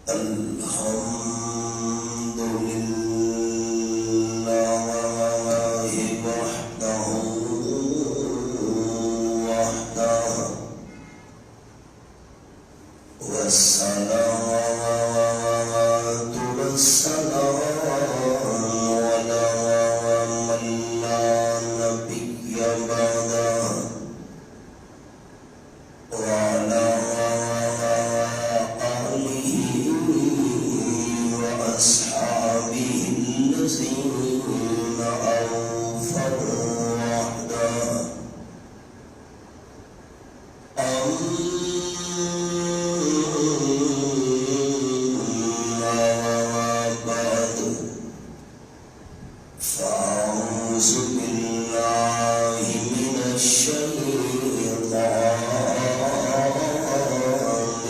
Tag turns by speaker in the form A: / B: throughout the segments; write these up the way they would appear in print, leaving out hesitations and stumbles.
A: الحمد لله وحده والصلاة والسلام على من لا نبي بعده وعلى آله وأصحابه الذين أوفوا وحده. فأعوذ بالله من الشيطان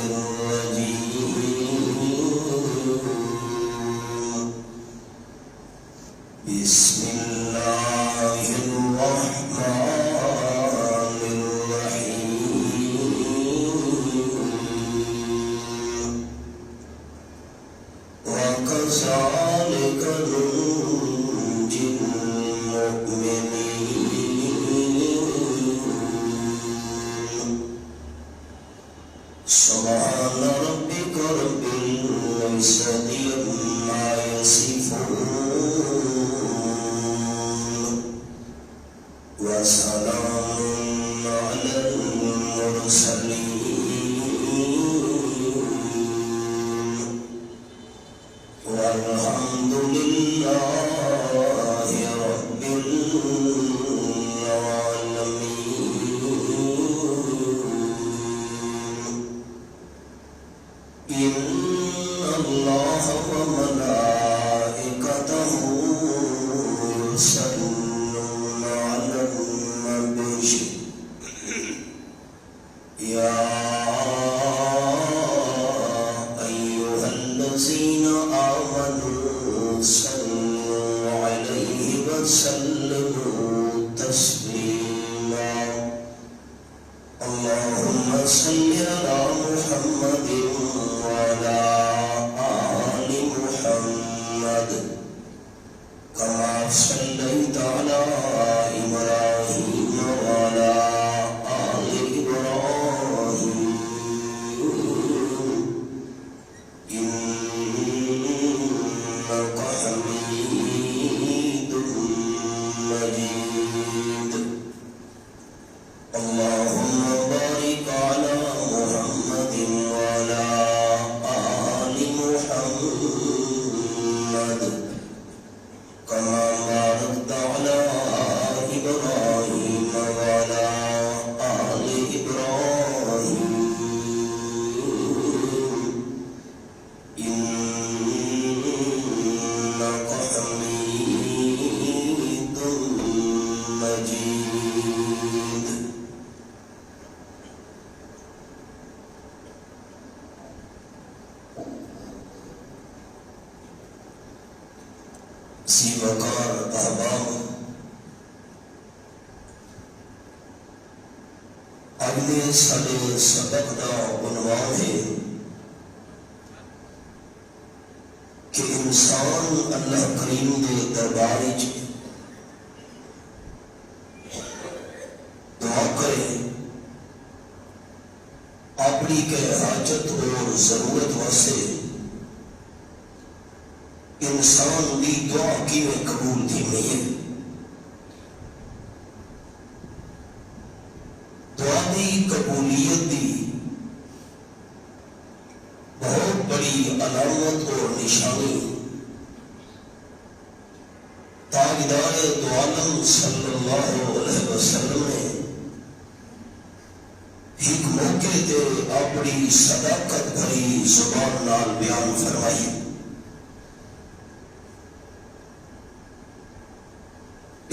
A: الرجيم. بسم الله الرحمن الرحيم. وكذلك ننجي المؤمنين. سبحان ربك رب العزة عما يصفون وسلام على المرسلين والحمد لله رب العالمين. إن الله وملائكته يصلون على النبي يا أيها الذين آمنوا صلوا عليه وسلموا تسليما. اللهم صل على محمد وعلى آل محمد كما صليت على إبراهيم وعلى آل إبراهيم إنك حميد مجيد. اللهم بارك على محمد وعلى آل محمد كما باركت على إبراهيم وعلى آل إبراهيم إنك حميد مجيد. سی وقار احباب، اگلے ساڈے سبق دا عنوان ہے کہ انسان اللہ کریم دے دربار وچ دعا کرے اپنی کہ حاجت اور ضرورت واسطے. انسان دی دعا کیویں قبول تھی نہیں ہے؟ دعا دی قبولیت دی بہت بڑی علامت اور نشانی تاجدار دو عالم صلی اللہ علیہ وسلم نے ایک موقع تے اپنی صداقت بھری زبان نال بیان فرمائی.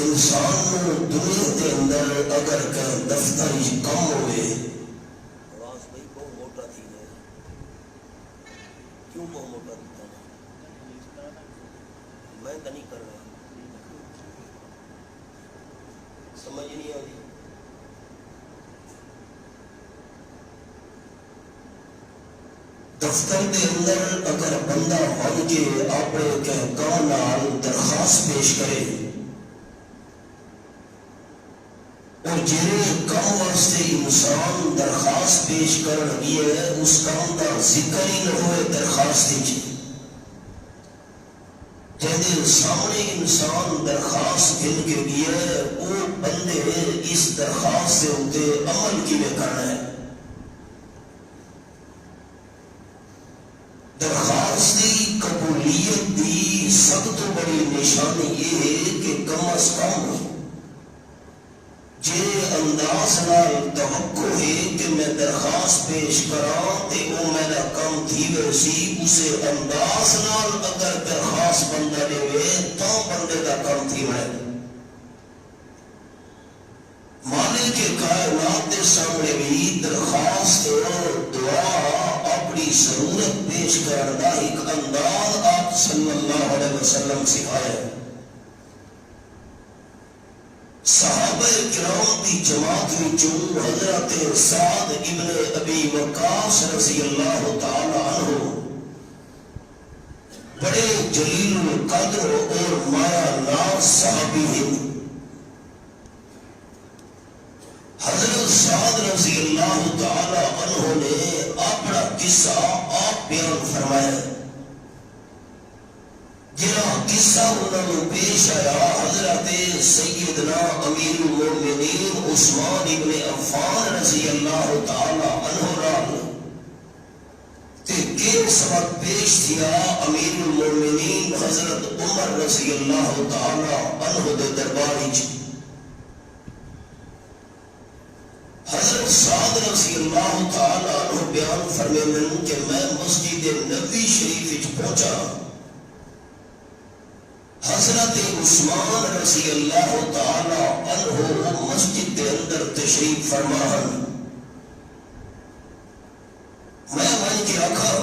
A: انسان دنیا کے اندر اگر کہیں دفتر کم ہوئے، آواز بھائی بہت موٹا تھی ہے، کیوں بہت موٹا دیتا ہے؟ میں تو نہیں کر رہا، سمجھ نہیں آ رہی. دفتر دے اندر اگر بندہ بن کے اپنے کام نال درخواست پیش کرے اور جہے کام واسطے انسان درخواست پیش کر رہی ہے اس کام کا ذکر ہی نہ ہوئے درخواست جہدے سامنے انسان درخواست دل کے لیے وہ بندے اس درخواست سے ہوتے عمل کی میں کرنا ہے. درخواست کی قبولیت کی سب تو بڑی نشانی یہ ہے کہ کم از کم جے انداز نال توقع ہے کہ میں درخواست پیش کراں تے وہ میرا کام تھی ویسی اسے انداز نال اگر درخواست بندہ لے تو بندے کا کام تھی میں مالک کے کائنات کے سامنے بھی درخواست اور دعا اپنی ضرورت پیش کرنے کا ایک انداز آپ صلی اللہ علیہ وسلم سکھائے. صحابہ کرام کی جماعت وچوں حضرت سعد ابن ابی وقاص رضی اللہ تعالی عنہ بڑے جلیل القدر اور مایا ناز صحابی ہیں. حضرت سعد رضی اللہ تعالی عنہ نے اپنا قصہ آپ بیان فرمایا. جہاں قصہ انہوں نے پیش آیا حضرت سیدنا امیر المومنین عثمان ابن عفان رضی اللہ تعالی عنہ رال تے کیوں سبق پیش دیا امیر المومنین حضرت عمر رضی اللہ تعالی عنہ دے درباری. حضرت سعد رضی اللہ تعالی عنہ بیان فرمائیں کہ میں مسجد نبوی شریف وچ پہنچا. حضرت عثمان رضی اللہ تعالی عنہ مسجد کے اندر تشریف فرما ہیں. میں وہاں کے آخا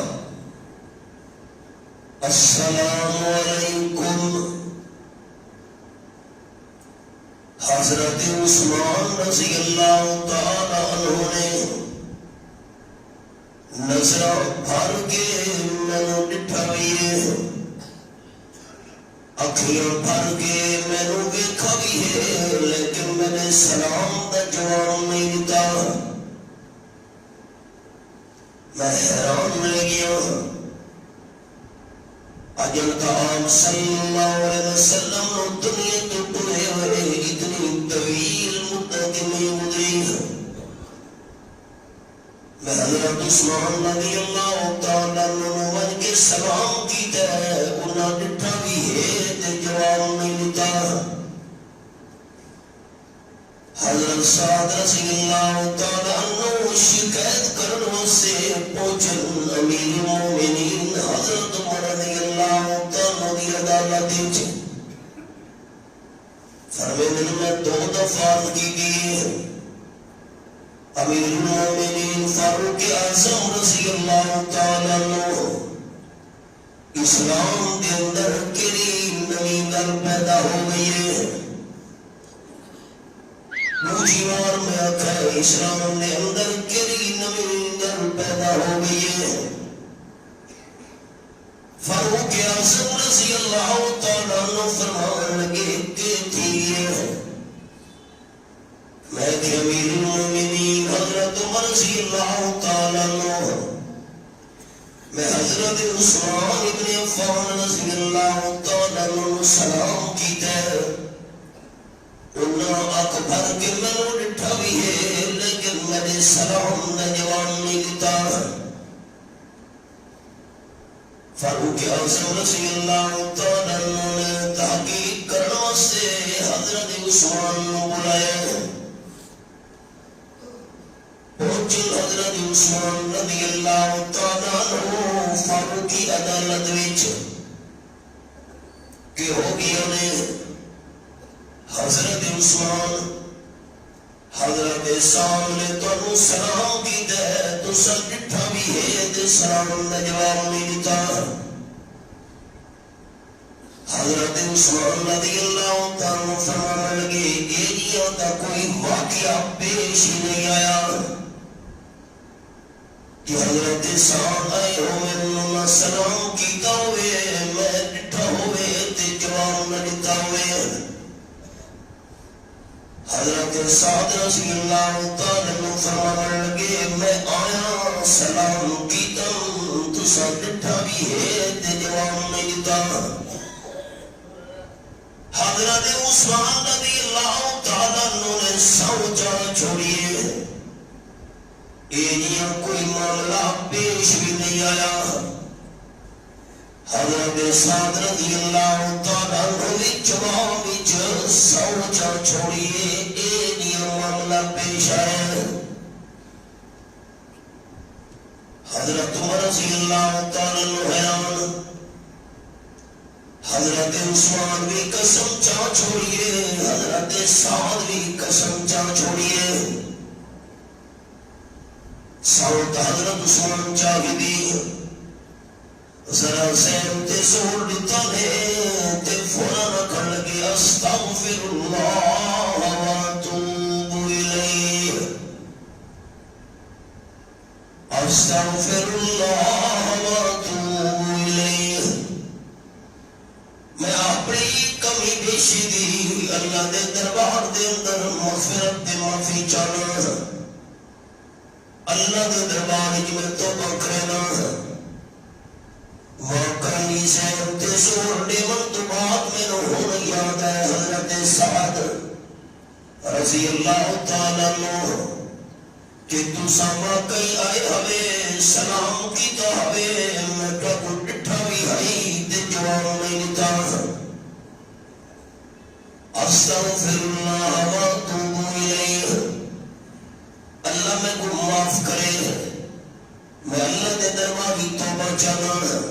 A: السلام علیکم. حضرت عثمان رضی اللہ تعالی عنہ نے نظر بھر کے مینوں ڈٹھا بھی ہے اکھیاں بھر کے مینوں ویکھا بھی ہے لیکن میں نے سلام دا جواب نہیں دیتا. میں حیران رہ گیا. اجل کا عام صلی اللہ علیہ وسلم نے دنیا تو ٹرے ہوئے اتنی طویل مدت میں گزری. میں حضرت عثمان رضی اللہ تعالی عنہ من کے سلام کی ہے انہاں ڈٹھا بھی ہے تے جواب نہیں دیتا. حضرت سعد رضی اللہ تعالی عنہ شکایت کرنے سے پہنچن امیر المومنین حضرت عمر رضی اللہ تعالی کی عدالت وچ فرمایا میں 2 دفعہ کی گئی. امیر المومنین فاروق اعظم رضی اللہ تعالی عنہ اسلام کے اندر کیڑی نئی گل پیدا ہو گئی ہے. دوسری بار میں آخا اسلام کے اندر کیڑی نئی گل پیدا ہو گئی ہے. فاروق اعظم رضی اللہ تعالی عنہ فرمان لگے کہ تھی میں کہ امیر المومنین حضرت عمر رضی اللہ تعالی عنہ میں حضرت عثمان ابن عفان رضی اللہ تعالی عنہ سلام کیتا ہے. انہاں اکھ بھر کے مینوں ڈٹھا بھی ہے لیکن میرے سلام دا جواب نہیں دیتا. فاروق اعظم رضی اللہ تعالی عنہ نے تحقیق کرنے واسطے حضرت عثمان کو بلایا. پہنچے حضرت عثمان رضی اللہ تعالی عنہ فاروقی عدالت وچ کہ ہو گیا نے حضرت عثمان حضرت سامنے تو سلام کیتا ہے تو سر ڈٹھا بھی ہے تے سلام دا جواب نہیں دیتا. حضرت عثمان رضی اللہ تعالی فرمانے لگے ایجیاں دا کوئی واقعہ پیش ہی نہیں آیا. کہ حضرت سعد آئے ہوئے انہوں سلام کیتا ہوئے میں ڈٹھا ہوئے تے جواب نہ دیتا ہوئے حضرت سعد رضی اللہ تعالیٰ عنہ فرمانے لگے میں آیا سلام کیتا تو سب ڈٹھا بھی ہے تے جواب نہیں دیتا حضرت عثمان رضی اللہ تعالیٰ عنہ نے سوچا چھوڑیے یہ کوئی معاملہ پیش بھی نہیں آیا حضرت سعد رضی اللہ تعالیٰ عنہ جواب وچ سوچا چھوڑیے یہ معاملہ پیش آیا حضرت عمر رضی اللہ تعالیٰ عنہ حیران حضرت عثمان بھی قسم چاہ چھوڑیے حضرت سعد بھی قسم چاہ چھوڑیے سعود حضرت عثمان چاہی دی ذرا سین تے زور دیتا ہے تے فوراً رکھن لگے استغفر اللہ واتوب الیہ استغفر اللہ واتوب الیہ میں اپنی کمی بیشی دی اللہ دے دربار دے اندر مغفرت دے معافی چاہنا اللہ دے دربار میں توبہ کرنا واقعی سین تے زور دیون تو بعد میں ہونا یاد ہے حضرت سعد رضی اللہ تعالیٰ عنہ کہ تو ساما کئی آئے ہوئے سلام کی تو ہوئے میں تو ڈٹھا بھی ہائی تے جواب نہیں دیتا استغفر اللہ واتوب الیہ اللہ میں کو معاف کرے میں اللہ دے دربار کی توبہ چاہنا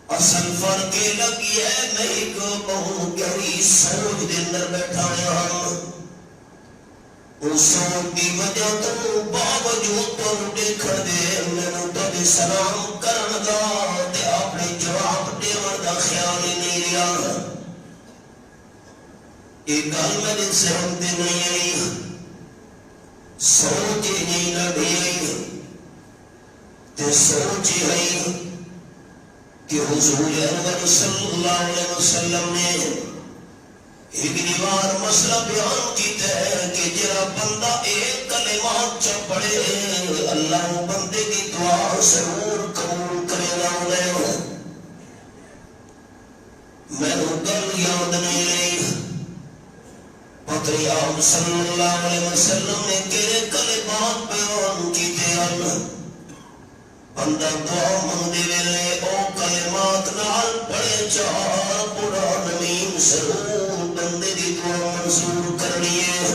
A: اصل فرق لگی ہے میں ایک بہت گہری سوچ دے اندر بیٹھا ہوں اس سوچ کی وجہ تو باوجود تو دیکھن دے میں تو سلام کرن دا تے اپنے جواب دیون دا خیال ہی نہیں لیا ایک گل میرے ذہن تے نہیں آئی سوچ ہی نہیں لگی آئی تے سوچ ہی آئی کہ حضور انور صلی اللہ علیہ وسلم نے ایک دیوار مسئلہ بیان کیتا ہے کہ جرا بندہ ایک کلمات چا پڑے اللہ بندے کی دعا ضرور قبول کرے گا میں وہ گل یاد نہیں رہی پتری آپ صلی اللہ علیہ وسلم نے کہے کلمات بیان کیتے ہیں بندہ دعا مندے ویلے او کلمات نال پڑے چار قرآن میم ضرور بندے دی دعا منظور کرنی ہے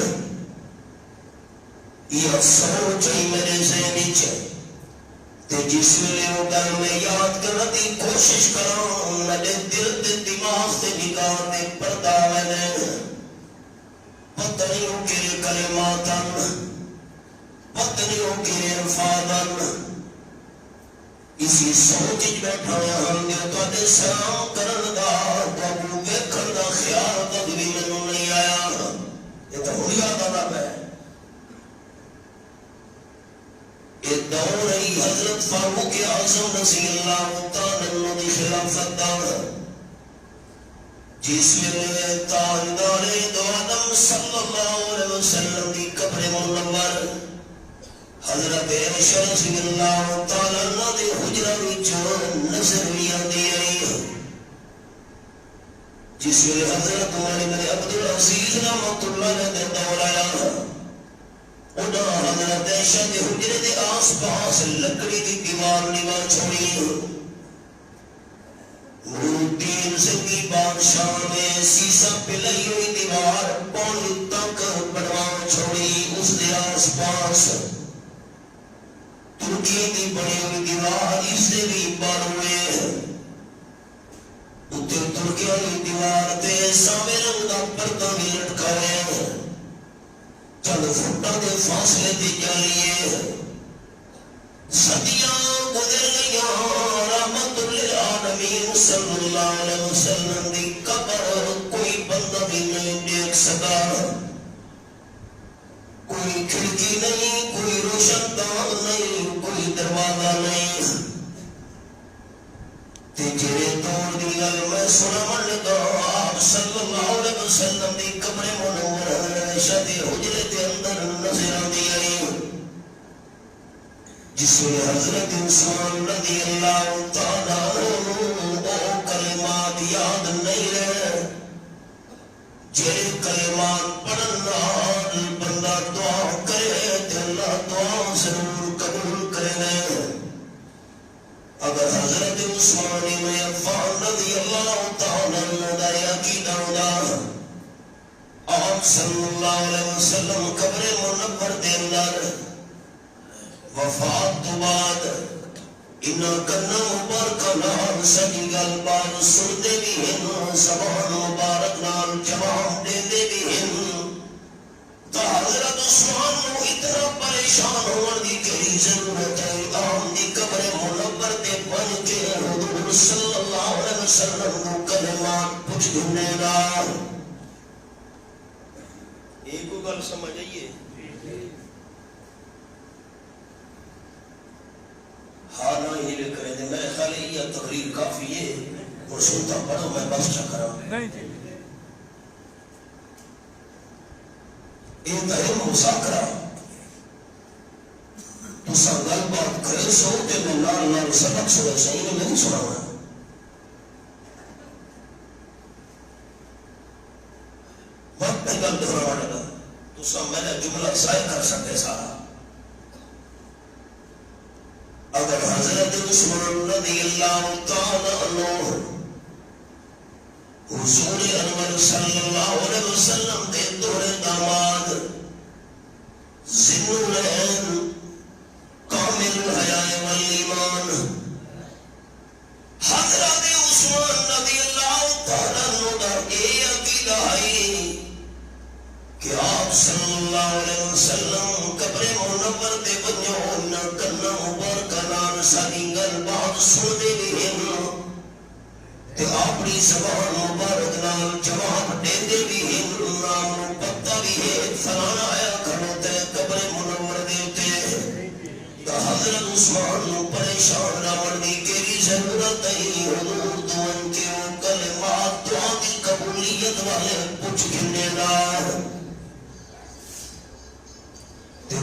A: یہ سوچ ہی میرے ذہنی تے جس ویلے وہ گل میں یاد کرنے دی کوشش کروں میرے دل تے دماغ تے نگاہ تے پردہ میں پتہ نہیں ہو کہ کلمات پتہ نہیں ہو کہ الفاظ اسی سوچ بیٹھا ہم جو سلام کرن دا تو ویکھن دا خیال کبھی بھی مینوں نہیں آیا یہ تو ہوں یاد آتا ہے یہ دور ہے حضرت فاروق اعظم رضی اللہ تعالیٰ عنہ دی خلافت دا جس میں تاجدار دو عالم صلی اللہ علیہ وسلم دی قبر منور حضرت عائشہ رضی اللہ تعالیٰ عنہ دے حجرہ وچ نظر بھی آندی آئی جس ویلے حضرت عمر بن عبد العزیز رحمۃ اللہ علیہ دا دور آیا انہاں حضرت عائشہ دے حجرے دے آس پاس لکڑی دی دیوار نگاہ چھوڑی نورالدین زنگی بادشاہ نے سیسا پلائی ہوئی دیوار پانی تک بنوا چھوڑی اس دے آس پاس ترکی دی بڑی ہوئی دیوار اس دے بھی بار ہوئے اتر ترکی ہوئی دیوار تے سامے رنگ دا پردہ بھی لٹکائے چند فٹا دے فاصلے دی جالیے صدیاں گزر گئیاں رحمت للعالمین صلی اللہ علیہ وسلم دی قبر کوئی بندہ بھی نہیں دیکھ سکا کوئی کھڑکی نہیں کوئی روشن دان نہیں کوئی سنا من لگا آپ صلی اللہ علیہ وسلم دی قبر منور عائشہ دی حجرے دے اندر نظر آندی آئی جس میں حضرت عثمان رضی اللہ تعالیٰ وہ کلمات یاد نہیں رہے جن کلمات پڑھن نال بندہ دعا کرے تے اللہ دعا ضرور قبول کرے اگر حضرت عثمان بن عفان رضی اللہ تعالیٰ عنہ دا عقیدہ ہوتا آپ صلی اللہ علیہ وسلم قبر منور دے اندر وفات تو بعد انہاں کناں مبارکاں نال ساری گل بات سنتے بھی ہیں زبان مبارک نال جواب دیندے بھی ہیں تو حضرت عثمان نو اتنا پریشان ہون دی کئی ضرورت ہے عام دی قبر منور تے بن کے حضور صلی اللہ علیہ وسلم کو کلمات پوچھ دینے گا ایک گل سمجھ آئیے ہاں نہ ہی لے کرے دے میرے خیال یہ تقریر کافی ہے اور سنتا پڑھو میں بس چکر رہا انتہی مذاکرہ تو سنگل بات کرے سو تے میں نال نال سبق سنے صحیح میں نہیں سنا ہوا وقت پہ گل دہرانا لگا تو سب میں نے جملہ ضائع کر سکتے سارا اگر حضرت عثمان رضی اللہ تعالی عنہ حضور انور صلی اللہ علیہ وسلم کے دور داماد ذی النورین کامل الحیاء والایمان حضرت عثمان رضی اللہ تعالی عنہ کا یہ عقیدہ ہے کہ آپ صلی اللہ علیہ وسلم قبر منور تے ونجو نہ کرنا مبارکہ نال ساری گل بات سنتے بھی ہیں تے اپنی زبان مبارک نال جواب دیندے بھی ہیں نام پتہ بھی ہے فلانا آیا کھڑوتا ہے قبر منور دے اوتے تو حضرت عثمان نو پریشان راون دی کیڑی ضرورت ہے حضور تو ان کے کلمات دعا دی قبولیت والے پوچھ گھنے گا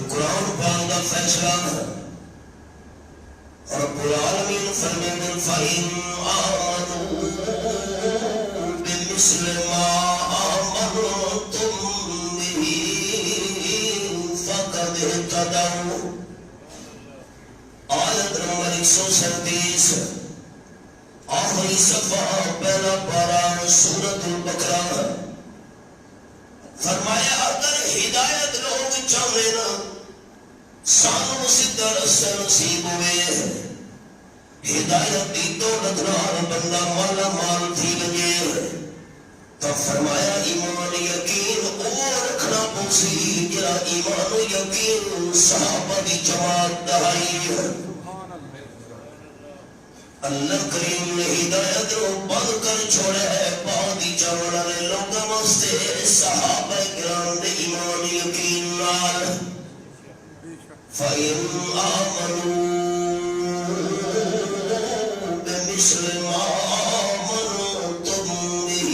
A: قرآن پاک کا فیصلہ رب العالمین فرماتے ہیں فَإِنْ آمَنُوا بِمِثْلِ مَا آمَنْتُمْ بِهِ فَقَدِ اهْتَدَوْا آیت نمبر 137 آخری صفحہ پہلا پارہ سورۃ البقرہ فرمایا اگر ہدایت لوگ چاہے نا سانو سیدھا رستہ نصیب ہوئے ہدایت دی دولت نال بندہ مالا مال تھی لگے تو فرمایا ایمان یقین او رکھنا پوسی جرا ایمان و یقین صحابہ دی جماعت دہائی اللہ کریم نے ہدایت رو بند کر چھوڑا ہے بہت ہی چاوڑا نے لوگوں واسطے صحابہ کرام دے ایمان یقین نال فَإِنْ آمَنُوا بِمِثْلِ مَا آمَنْتُمْ بِهِ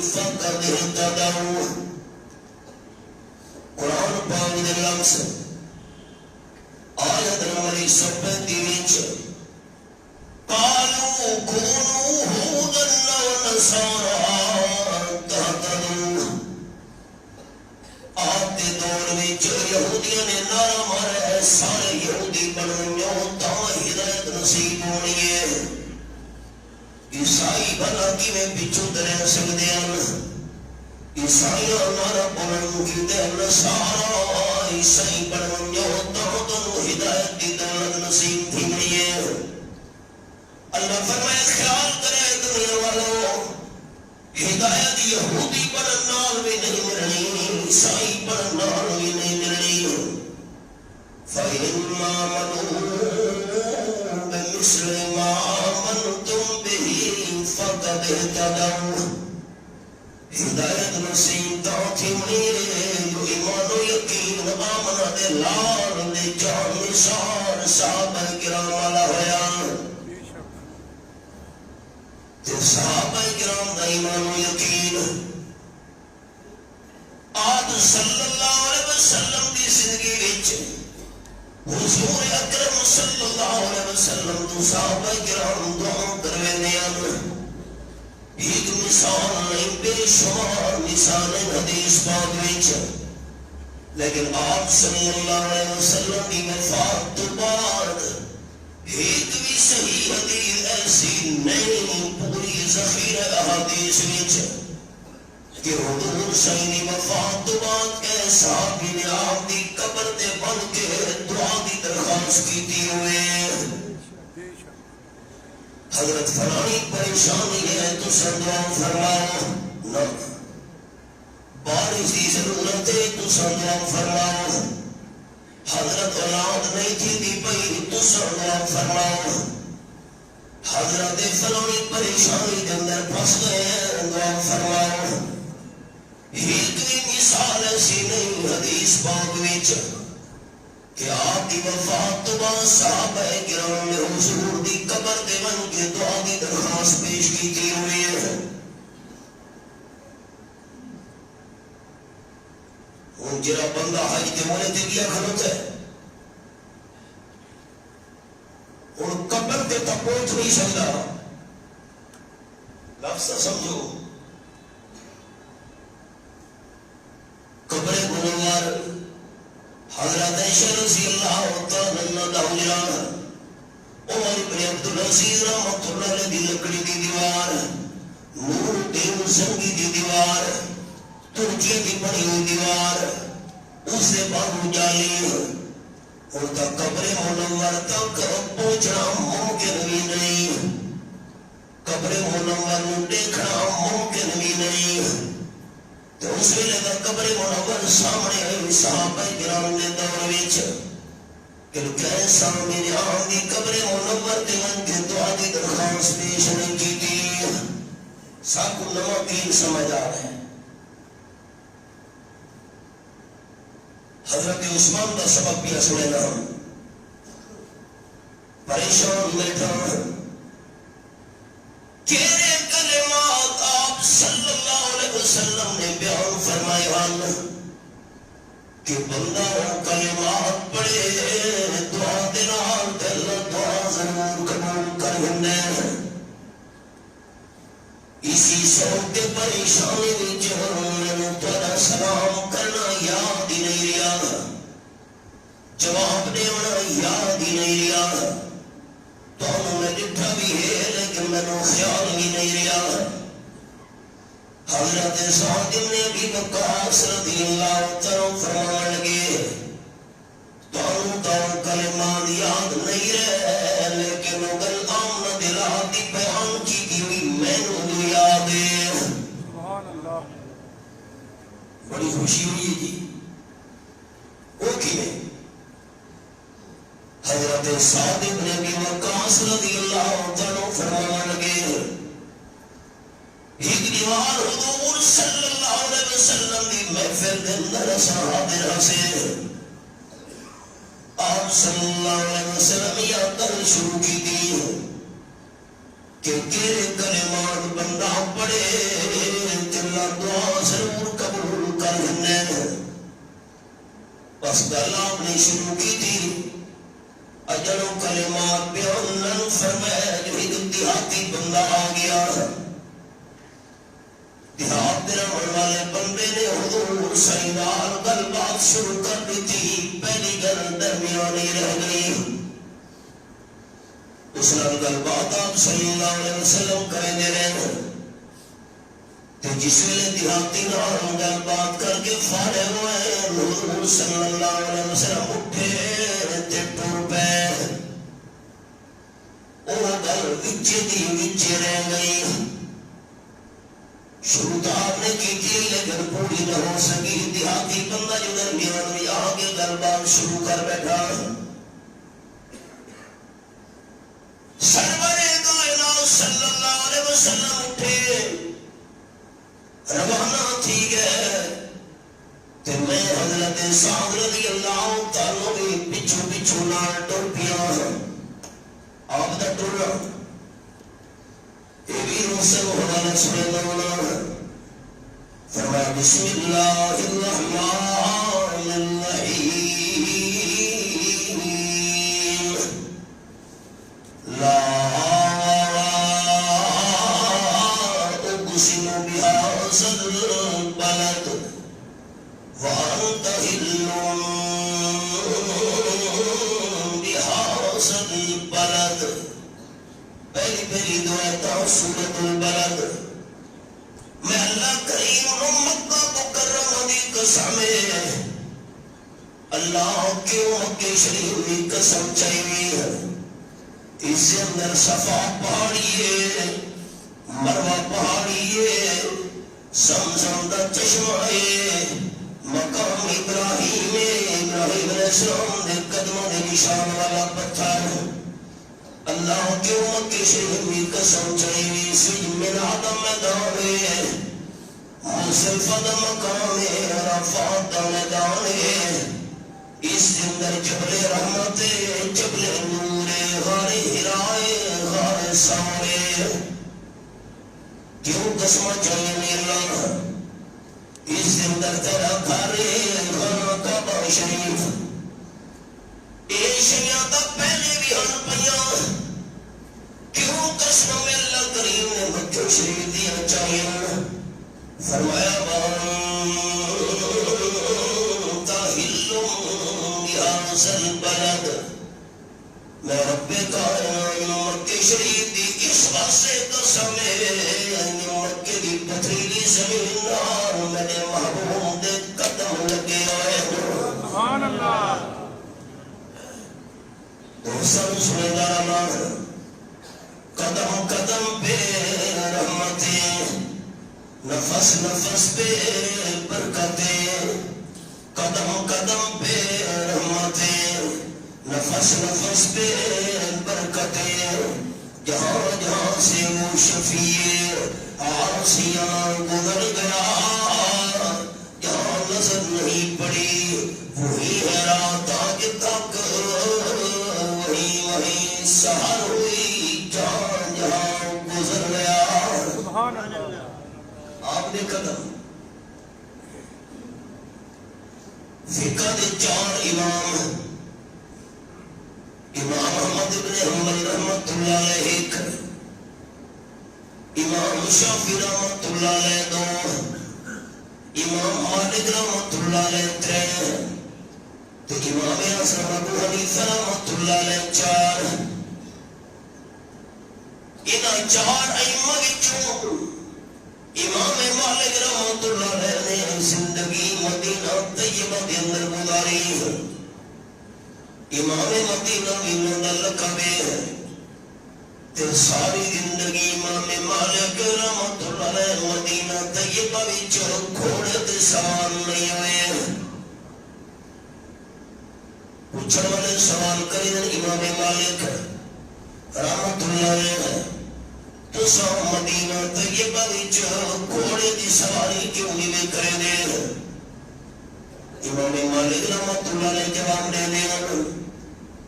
A: فَقَدِ اهْتَدَوْا قرآن پاک دے لفظ آیت نمبر 135 قالوا كونوا هودا أو نصارى تهتدوا آپ دے دور میں جو یہودیاں نے نعرہ مارا ہے سارے یہودی بنو تا ہدایت نصیب ہونی ہے عیسائی بنا کی میں پچھو رہ سکتے ہیں عیسائیاں نعرہ بولن کی تے نصارا عیسائی بنو تا ہدایت دی دولت نصیب تھی نہیں ہے اللہ فرمائے خیال کرے دنیا والوں ہدایت یہودی بنن نال بھی نہیں ملنی عیسائی بنن نال بھی نہیں ملنی فَإِنْ آمَنُوا بِمِثْلِ مَا آمَنْتُمْ بِهِ فَقَدِ اهْتَدَوْا ہدایت نصیب تھی منی جو ایمان و یقین آمنہ دے لال دے جان نثار صحابہ کرام والا ہویا تے صحابہ کرام دا ایمان و یقین آپ صلی اللہ علیہ وسلم دی زندگی وچ حضور اکرم صلی اللہ علیہ وسلم تو صحابہ کرام دعا کرویندے ہیں. ایک مثال نہیں بے شمار مثال حدیث پاک وچ، لیکن آپ صلی اللہ علیہ وسلم کی وفات تو بعد ایک بھی صحیح حدیث ایسی نہیں پوری ذخیرہ احادیث وچ کہ حضور صحیح وفات تو بعد کے صحابی نے آپ دی قبر تے بن کے دعا دی درخواست کی ہوئے. حضرت فلانی پریشانی ہے تو سر دعا فرماؤ، نہ بارش کی ضرورت ہے تو سر دعا فرماؤ، حضرت اولاد نہیں تھی دی پئی تو سر دعا فرماؤ، حضرت فلانی پریشانی کے اندر پھنس گئے ہیں دعا فرماؤ. ایک بھی مثال ایسی نہیں حدیث پاک وچ کہ آپ کی وفات تو بعد صحابہ کرام نے حضور دی قبر دے بن کے دعا دی درخواست پیش کی ہوئی ہے. ہوں جڑا بندہ حج کے موڑے تے گیا کھڑوتا ہے، ہوں قبر تے تک پہنچ نہیں سکتا. لفظ سمجھو، قبر منور حضرت عائشہ رضی اللہ تعالی عنہا، عمر بن عبدالعزیز رحمۃ اللہ علیہ دی لکڑی دی دیوار، نور دین زنگی دی دیوار، ترکی دی بنی ہوئی دیوار، اس سے باہر جالی اور تک قبر منور تک پہنچنا ممکن بھی نہیں، قبر منور نو دیکھنا ممکن بھی نہیں. تو اس ویلے کا قبر منور سامنے آئی صحابہ کرام نے دور وچ کہ کیسا میرے آن دی قبر منور تے من کے دعا دی درخواست پیش نہیں کی تھی. سب کو نواں دین سمجھ آ رہے ہیں. حضرت عثمان کا سبب بھی سنے نا، پریشان بیٹھا کیرے کلمات آپ صلی اللہ علیہ وسلم نے بیان فرمائے کہ بندہ کلمات پڑھے دعا دینار دل دعا ضرور قبول کر ہنے. اسی سوچ کے پریشانی وچ میں تھوڑا سلام کرنا یاد ہی نہیں رہا، جواب دینا یاد ہی نہیں رہا. تو میں ڈٹھا بھی ہے لیکن میں نے خیال بھی نہیں رہا. حضرت سعد بن ابی وقاص رضی اللہ تعالی فرمان لگے تو کلمات یاد نہیں رہے، لیکن اگر آمن دلات دی بیان کی ہوئی میں نے یاد ہے. سبحان اللہ، بڑی خوشی ہوئی ہے جی. وہ کیوں حضرت سعد بن ابی وقاص رضی اللہ تعالی فرمان لگے ایک دیوار حضور صلی اللہ علیہ وسلم کی محفل کے اندر حاضر سے آپ صلی اللہ علیہ وسلم یہ کر شروع کی تھی کہ کیرے کلمات بندہ پڑھے اللہ دعا ضرور قبول کر ہنے. بس گل آپ نے شروع کی تھی، اجل و کلمات بیان فرمایا جو ایک دیہاتی بندہ آ گیا. دیہات میں رہنے والے بندے نے حضور سرکار گل بات شروع کر دی تھی. پہلی گل درمیانی رہ گئی، اس نے گل بات آپ صلی اللہ علیہ وسلم کریں دے رہے. جس ویلے دیہاتی نال گل بات کر کے فارغ ہوئے، حضور صلی اللہ علیہ وسلم اٹھے تے ٹر پے. وہ گل وچے دی وچے رہ گئی. شروع تو آپ نے کی تھی لیکن پوری نہ ہو سکی. دیہاتی بندہ جو درمیان میں آ کے گل بات شروع کر بیٹھا. سرور کائنات صلی اللہ علیہ وسلم اٹھے روانہ تھی گئے تے میں حضرت سعد رضی اللہ تعالی پچھو پچھو نال ٹر پیا. آپ دا ٹرنا پیر حسین حوالہ سننا فرمایا بسم اللہ الرحمن الرحیم لا اقسم بهذا البلد وانت حل بهذا البلد. پہلی دعا ہے سورۃ البلد. میں اللہ کریم مکہ مکرمہ دی قسم اللہ کے مکہ شریف دی قسم چاہیے ہے. اس سے اندر صفا پہاڑی ہے، مروہ پہاڑی ہے، زمزم دا چشمہ ہے، مقام ابراہیم علیہ السلام دے قدموں دے نشان والا پتھر. اللہ کے مکہ شریف دی قسم چاہیے سجن من عدم میدان ہے، مصطفیٰ دا مقام ہے، عرفات دا میدان ہے. اس کے اندر جبل رحمت ہے، جبل نور ہے، غار ہرائے، غار سارے. کیوں قسم چاہیے اللہ؟ اس کے اندر تیرا گھر ہے، غار کعبہ شریف. اے شیعہ دا پہلے بھی ہن پیاں کیوں قسم اللہ کریم نے مکہ شریف دیا چاہیے. فرمایا البلد. میں رب کائنات مکہ شریف دی اس واسطے قسم ہے، مکہ دی پتھریلی زمین نال میرے محبوب دے قدم لگے ہوئے. سبحان اللہ. دوستاں سنیدار قدم قدم پہ رحمتیں، نفس نفس پہ برکتیں، قدم قدم پہ رحمتیں، نفس نفس پہ برکتیں. جہاں جہاں سے وہ شفیع عاصیاں گزر گیا، جہاں نظر نہیں پڑی وہی ہے رات آج تک، وہی وہی سحر ہوئی جہاں جہاں گزر گیا. آپ نے قدم فقہ دے چار امام، امام احمد بن حنبل رحمت اللہ علیہ، امام شافعی رحمت اللہ علیہ دو، امام مالک رحمت اللہ علیہ تین، تو امام اعظم ابو حنیفہ رحمت اللہ علیہ چار. انہاں چار ائمہ وچوں امام مالک رحمت اللہ علیہ نے زندگی مدینہ طیبہ کے اندر گزاری ہے. امام مدینہ انہوں نے لقب ہے تے ساری زندگی امام مالک رحمت اللہ علیہ مدینہ طیبہ وچ گھوڑے تے سوار نہیں ہوئے. پوچھنے والے سوال کریں امام مالک رحمت اللہ علیہ تو سو مدینہ طیبہ وچ گھوڑے دی سواری کیوں نہیں کرے دے؟ امام مالک رحمت اللہ علیہ جواب دے دے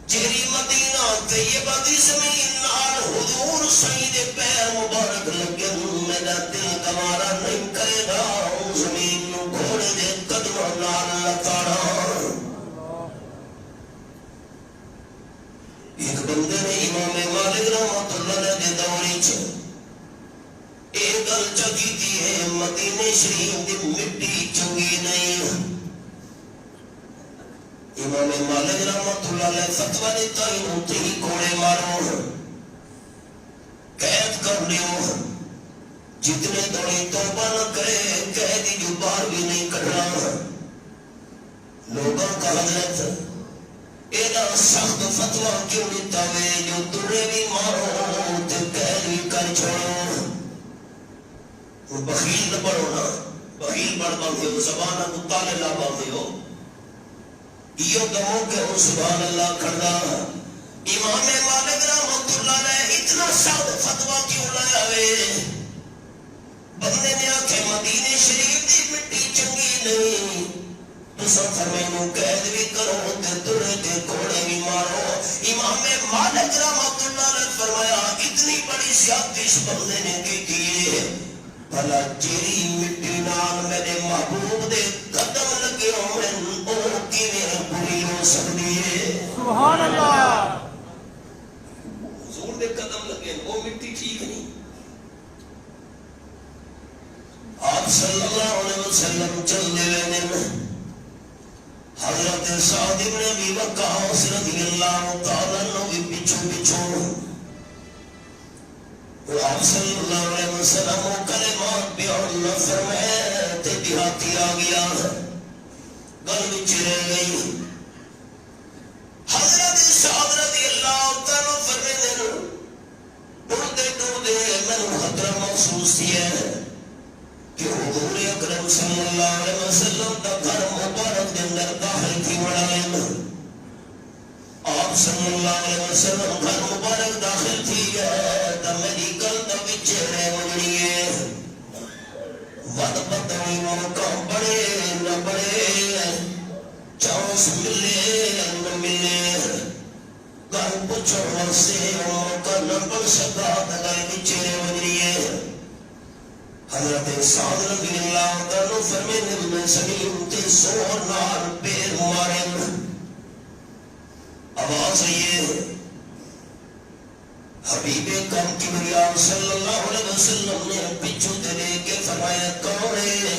A: جیری مدینہ طیبہ دی زمین نال حضور سید پیر مبارک لگے میرا دل گوارا نہیں کرے گا زمین نو گھوڑے دے قدموں نال لتاڑا. ایک بندے نے امام مالک رحمت اللہ علیہ دے دوری چ ایک گل چکی تھی ہے مدینے شریف دی مٹی چنگی نہیں. امام مالک رحمت اللہ علیہ فتویٰ دیتا ہی ہوتے ہی گھوڑے مارو قید کر لیو جتنے دوڑی توبہ نہ کرے قیدی جو باہر بھی نہیں کرنا. لوگوں کا حضرت اینا سخت فتویٰ کیوں دیتا ہوئے جو دوڑے بھی مارو تے قید بھی کر چھوڑو. بخیل نہ بڑھو نا، بخیل بڑھ باندھے ہو زبانہ مطالع نہ باندھے ہو یہ دموں کہ وہ سبحان اللہ کھڑا. امام مالک رحمت اللہ علیہ اتنا سخت فتویٰ کیوں لایا ہوئے؟ بندے نے آکھے مدینے شریف دی مٹی چنگی نہیں تساں فرمائنو قید بھی کرو تے تڑے تے گھوڑے بھی مارو. امام مالک رحمۃ اللہ نے فرمایا اتنی بڑی زیادتی اس بندے نے کی ہے بھلا جیری مٹی نال میرے محبوب دے قدم لگے ہوئے او کیویں بری ہو سکتی ہے.
B: سبحان اللہ.
A: حضور دے قدم لگے وہ مٹی ٹھیک نہیں. آپ صلی اللہ علیہ وسلم چلے ہوئے حضرت سعد بن ابی وقاص رضی اللہ تعالیٰ عنہ بھی پیچھو پیچھو آپ صلی اللہ علیہ وسلم وہ کلمات بیان نہ فرمائے تے دیہاتی آ گیا گل وچ رہ گئی. حضرت سعد رضی اللہ تعالیٰ فرمائے ڈردے ڈردے میں خطرہ محسوس کیا کہ حضور اکرم صلی اللہ علیہ وسلم دا گھر مبارک دے اندر داخل تھی وڑائیں. آپ صلی اللہ علیہ وسلم گھر مبارک داخل تھی تا میری گل دا بچے رہ وجنی ہے. ود بدوی موقع بڑے نہ بڑے چانس ملے نہ ملے گھر پچھوڑ سے موقع نہ پڑ سکا گل بچے رہ وجنی ہے. حضرت سعد رضی اللہ تعالیٰ فرمینے میں سلیم تے سور نار پیر مارن آواز یہ حبیب کم کبریاء صلی اللہ علیہ وسلم نے پچھو دے کے فرمایا کون ہے؟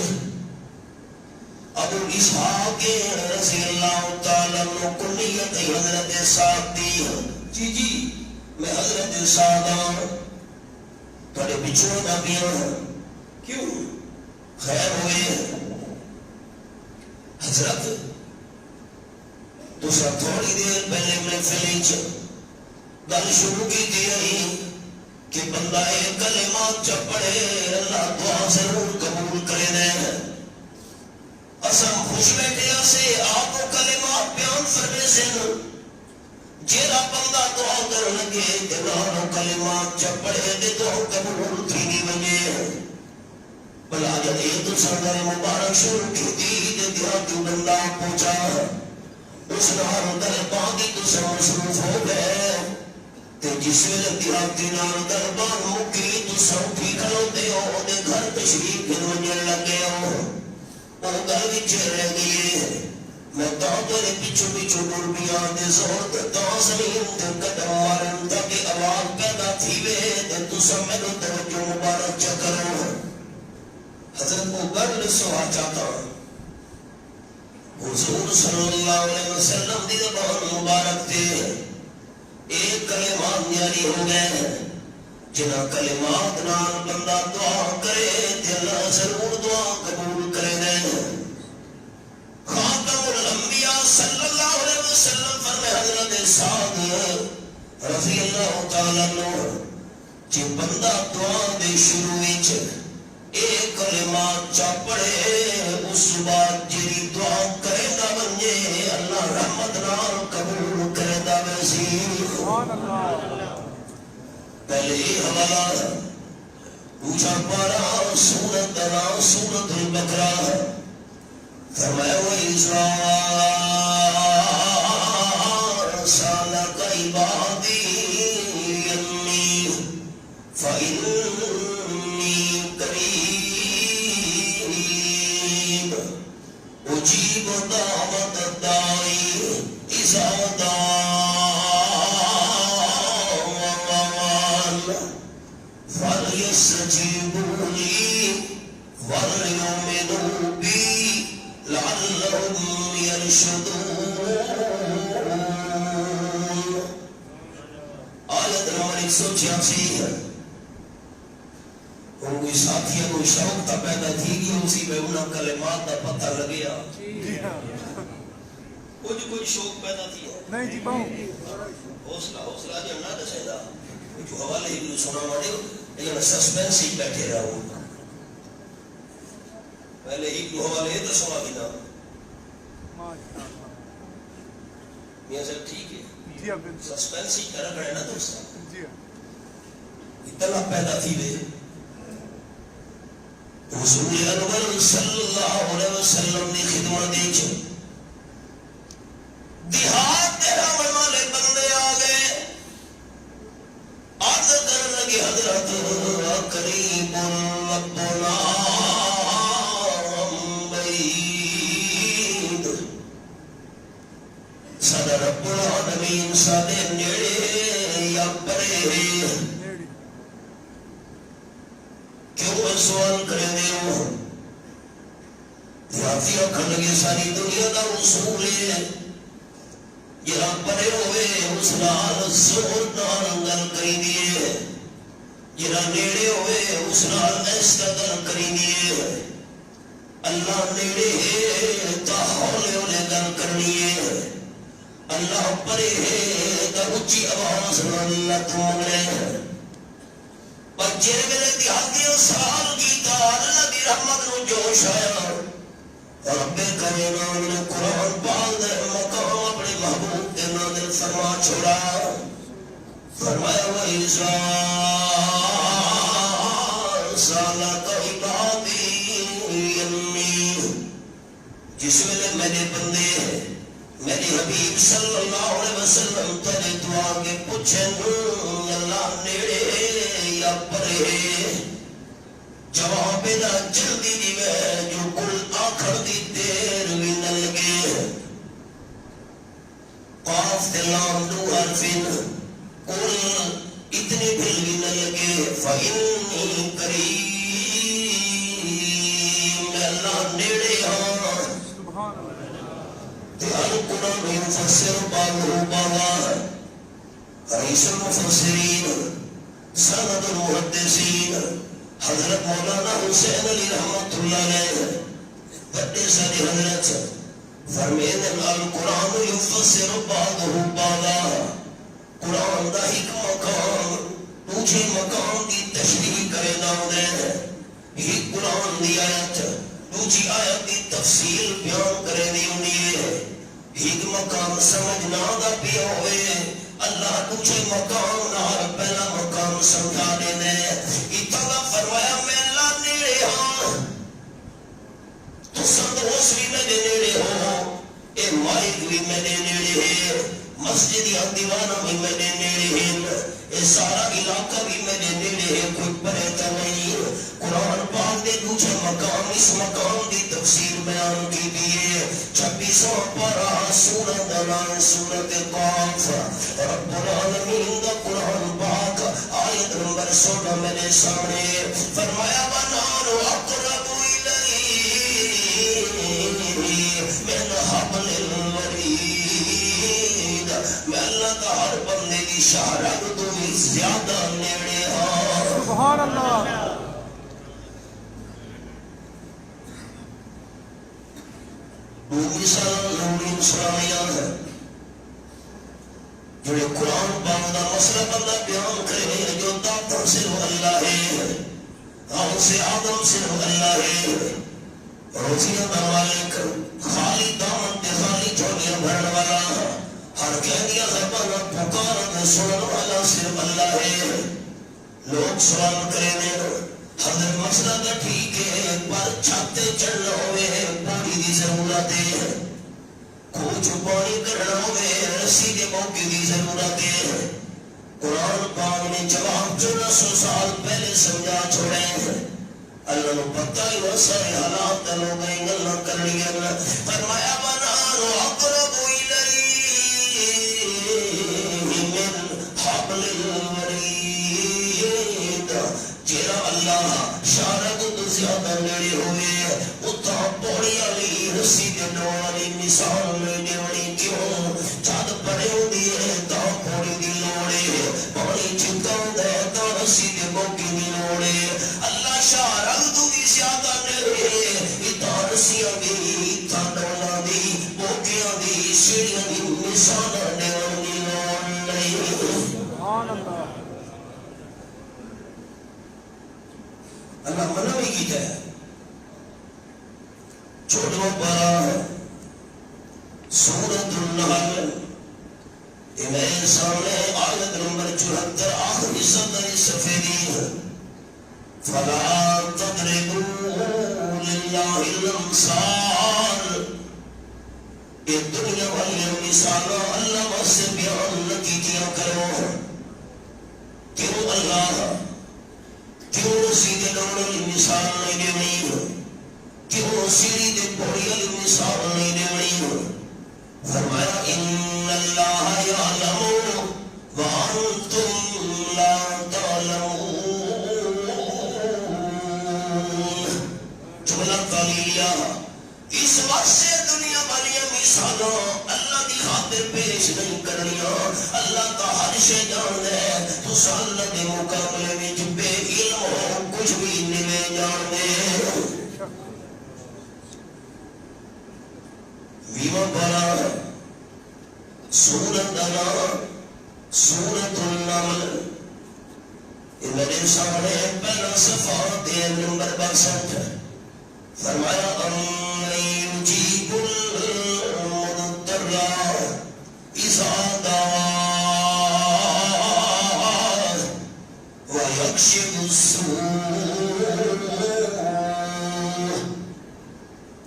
A: ابو اسحاق رضی اللہ تعالیٰ نے کنیت حضرت سعد دی. جی میں حضرت سعد ہوں تھوڑے پچھو نہ بھی ہوں. کیوں خیر ہوئے حضرت تو سب تھوڑی دیر پہلے میں فلیچ گل شروع کی دی کہ بندہ کلمات جب پڑھے اللہ دعا ضرور قبول کرے دے. اسم خوش بیٹھے سے آپ کو کلمات بیان فرمے سے جیرا بندہ دعا کر لگے دلانو کلمات جب پڑھے دے دعا قبول تھی نہیں بنے. بلا جب یہ تو سردر مبارک شروع کی دی دیا جو بندہ پہنچا اس نار دربان کی تو سب مصروف ہو گئے تے جس ویلے دیہاتی نار دربان مکی تو سب ٹھیک ہوتے ہو دے گھر تشریف گھنونے لگے ہو وہ گھر وچ رہ گئے. میں تاکہ پیچھو پیچھو ڈربیاں دے زور تا زمین تے قدم مارن تاکہ آواز پیدا تھی وے تے تو سب میں توجہ مبارک چکرو. حضرت کو گل سوا چاہتا حضور صلی اللہ علیہ وسلم دی زبان مبارک تے ایک کلمات جاری ہو گئے جنہ کلمات نال بندہ دعا کرے تے اللہ ضرور دعا قبول کرے دے. خاتم الانبیاء صلی اللہ علیہ وسلم فرمائے حضرت سعد رضی اللہ تعالیٰ عنہ جی بندہ دعا دے شروع وچ ایک کلمات چا پڑھے اس بعد جی دعا کرے دا بنجے اللہ رحمت نال قبول کرے دا ویسی. پہلے حوالہ پوچھا پارا سورت نام سورت البقرہ فرمایا وَإِذَا سَأَلَكَ عِبَادِي عَنِّي فَإِنِّي قَرِيبٌ أُجِيبُ دَعْوَةَ الدَّاعِ إِذَا دَعَانِ فَلْيَسْتَجِيبُوا لِي وَلْيُؤْمِنُوا بِي لعلهم يرشدون. آیت نمبر 186 ہے. ان کوئی ساتھیوں کو شوق تا پیدا تھی کہ اسی میں انہاں کلمات دا پتہ لگیا کچھ شوق پیدا تھی
B: نہیں جی باؤں
A: حوصلہ جب نہ دسے دا جو حوالے ہی سنا مارے لیکن سسپینس ہی بیٹھے رہو پہلے ہی کو حوالے ہے تو سوا بھی نہ میاں صاحب ٹھیک ہے سسپینس ہی کرا کرے نا دوستا اطلاع پیدا تھی وے حضور انور صلی اللہ علیہ وسلم نے خدمت دیکھ سادہ رب العالمین سادے نیڑے یا پرے کیوں سوال کرے دے ہو یافی اکھن لگے ساری دنیا دا اصول ہے جہاں پرے ہوئے اس نال زور نال گل کری دیئے جہاں نیڑے ہوئے اس نال ایس قدر کری دیئے اللہ نیڑے ہے تا ہولے ہولے گل کرنی ہے اللہ پرے ہے تا اچھی آواز اللہ تھوڑے پر جیرے میرے دیہاتیاں سال کیتا اللہ دی رحمت نو جوش آیا رب کائنات نے قرآن پاک دے مقام اپنے محبوب کے نازل فرما چھوڑا فرمایا وَإِذَا سَأَلَكَ عِبَادِي عَنِّي جس ویلے میرے بندے میرے حبیب صلی اللہ علیہ وسلم تیرے دعا کے پوچھیں اللہ نیڑے یا پرے جواب دا جلدی دیوے جو کل آخر دی دیر بھی نہ لگے قاف دلام دو حرفین کل اتنی بھل بھی نہ لگے فَإِنِّي قَرِيبٌ میں اللہ نیڑے ہاں تیار قرآن مفسر بابو بابا رئیس المفسرین سند المحدثین حضرت مولانا حسین علی رحمت اللہ علیہ بڑے سارے حضرت فرمین القرآن یفسر بعضہ بعضا قرآن دا ایک مقام دوسرے مقام کی تشریح کرے نام دے ایک قرآن دی آیت دوسری آیت کی تفصیل بیان کرے دی انہیں ایک مقام سمجھنا دا پیا ہوئے اللہ دوسرے مقام نہ پہلا مقام سمجھا دینے اتنا فرمایا میں اللہ نیڑے ہاں تو سندوس بھی میں نیڑے ہو اے مائک بھی میں نیڑے ہے مسجد یا دیوانہ بھی میں نیڑے ہے اے سارا علاقہ بھی میں نیڑے ہے کوئی پریتا نہیں قرآن پاک دے دوسرے مقام اس مقام دی تفسیر بیان کی دیئے 26واں پارہ سورۃ الان سورۃ قاف رب العالمین دا قرآن پاک آیت نمبر 16 میرے سامنے فرمایا وَنَحْنُ أَقْرَبُ إِلَيْهِ مِنْ حَبْلِ الْوَرِيدِ میں اللہ کا ہر بندے کی شہرت تو بھی زیادہ نیڑے ہاں
B: سبحان اللہ
A: دو مثال نورین سرائیاں ہے جو قرآن پاک دا مسئلہ بندہ بیان کرے جو داتا صرف اللہ ہے ہم سے آدم صرف اللہ ہے روزیاں دروالے خالی دامن تے خالی جھولیاں بھرن والا ہر کہنیا زبانہ پکارت سنن والا صرف اللہ ہے لوگ سوال کرے دیں حضرت مسئلہ کا ٹھیک ہے پر چھاتے چڑھنا ہوئے پانی دی ضرورت ہے کچھ پانی کرنا ہوئے رسی کے موقع دی ضرورت ہے قرآن پاک نے جواب 1400 سال پہلے سمجھا چھوڑے ہیں اللہ نے پتہ ہی وہ سارے حالات لوگ گئیں اللہ کر لیا فرمایا وَنَحْنُ أَقْرَبُ إِلَيْهِ مِنْ حَبْلِ الْوَرِيدِ جیرا اللہ شارک تو زیادہ نیڑے ہوئے اتھا پوڑی علی رسی دے نوالی مثال میں نیوڑی کیوں چاد پڑے ہو دیئے تا پوڑی دی لوڑے پانی چکاؤں دے تا رسی دے موکی دی لوڑے اللہ شارک تو بھی زیادہ نیڑے اتھا رسیاں دی اتھا ڈولا دی موکیاں دی سیڑیاں دی مثال نیوڑی لوڑے
B: سبحان اللہ
A: اللہ منع بھی کیتا ہے چھوٹوں پارا سورۃ النحل میرے سامنے آیت نمبر 74 آخری صدر سفیدی فلا تضربوا للہ الامثال یہ دنیا والی مثالوں اللہ واسطے بیان نہ کیجیا کرو کیوں اللہ کیوں سیدھے لوڑی مثال نہیں دینی کیوں سیدھے پوڑی مثال نہیں دینی فرمایا ان اللہ یعلم وانتم لا تعلمون. جملہ تعلیلیہ اس واسطے دنیا والی مثالوں اللہ دی خاطر پیش نہیں کرنیاں. اللہ کا ہر شے جاندا ہے. تساں اللہ دے مقابلے وچ بے علم ہو کچھ بھی نہیں جاندے. ویواں پارا سورت دا نام سورت النمل. یہ میرے سامنے پہلا صفحہ 3 نمبر 62. فرمایا امن یجیب المضطر اذا دعا ویکشف السوء.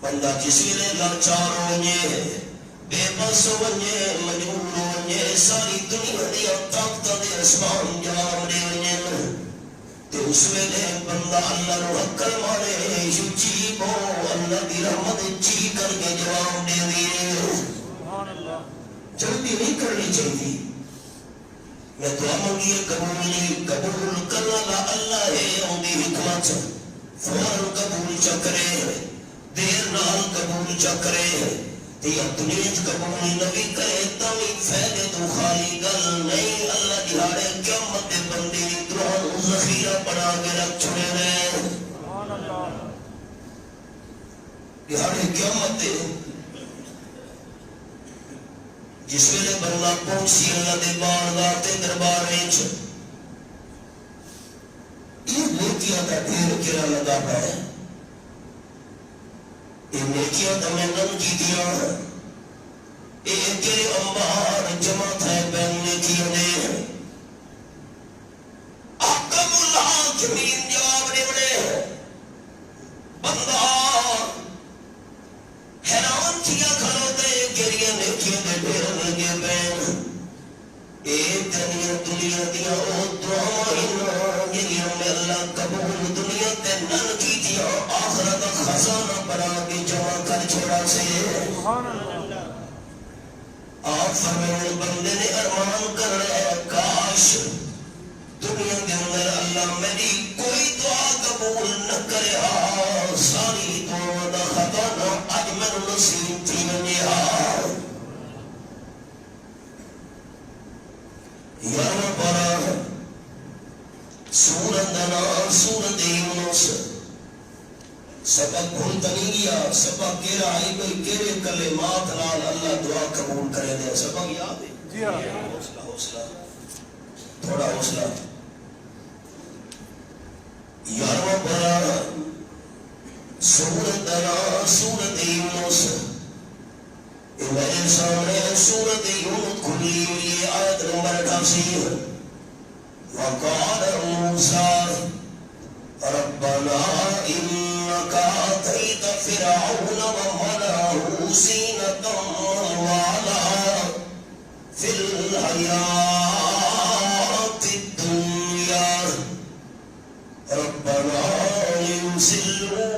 A: بندہ جس ویلے لاچار ہوئے بے بس ہوئے مجبور ہوئے ساری دنیا دیا طاقت دے اسمان جواب دے ہوئے تے اس ویلے بندہ اللہ نو حقل مارے یجیب اللہ دی رحمت چی کر کے جواب دے دیئے. جلدی نہیں کرنی چاہیے. میں دعا مانگی قبول کرنا لا اللہ ہے ان دی حکمت. فوراً قبول چکرے دیر نال قبول چکرے یا دنیا قبول نبی کرے تاوی فیدے تو خالی گل نہیں. اللہ دیارے قیامت دے بندے درہن ذخیرہ بنا کے رکھ چھوڑے رہے. دیارے قیامت دے جس ویلے بندہ پہنچی اللہ دے بارگاہ تے دربار وچ یہ نیکیاں دا ڈھیر کرا لگا پائے. یہ نیکیاں دا میں نم کی دیا ایک کے انبار جمع تھے بین نیکیاں دے. احکم اللہ جمین جواب نے بڑے بندہ حیران کیا کھڑو دے گریہ نیکیاں دے ڈھیر لگے بین. ایک دنیا دیا او دعائیں گریہ میں اللہ قبول دنیا تے نن کی دیا آخرت خزانہ بنا کے جمع کر چھوڑا سے. آپ فرمائے بندے نے ارمان کر رہے کاش دنیا کے اندر اللہ میری کوئی دعا قبول نہ کرے. ساری دعا دا خزانہ اج میں نصیب تھی منی. یارواں پارا سورت دا نام سورت یونس. سبق بھولتا نہیں گیا. سبق کہہ رہا ہے کوئی کہے کلمات نال اللہ دعا قبول کرے دے. سبق یاد ہے
B: جی ہاں.
A: حوصلہ تھوڑا حوصلہ. یارواں پارا سورت دا نام سورت یونس. میرے سامنے سورت یونس کھلی ہوئی آیت نمبر 88. وقال موسیٰ ربنا انك آتيت فرعون وملأه زينة وعلا في الحياة الدنيا ربنا ليضلوا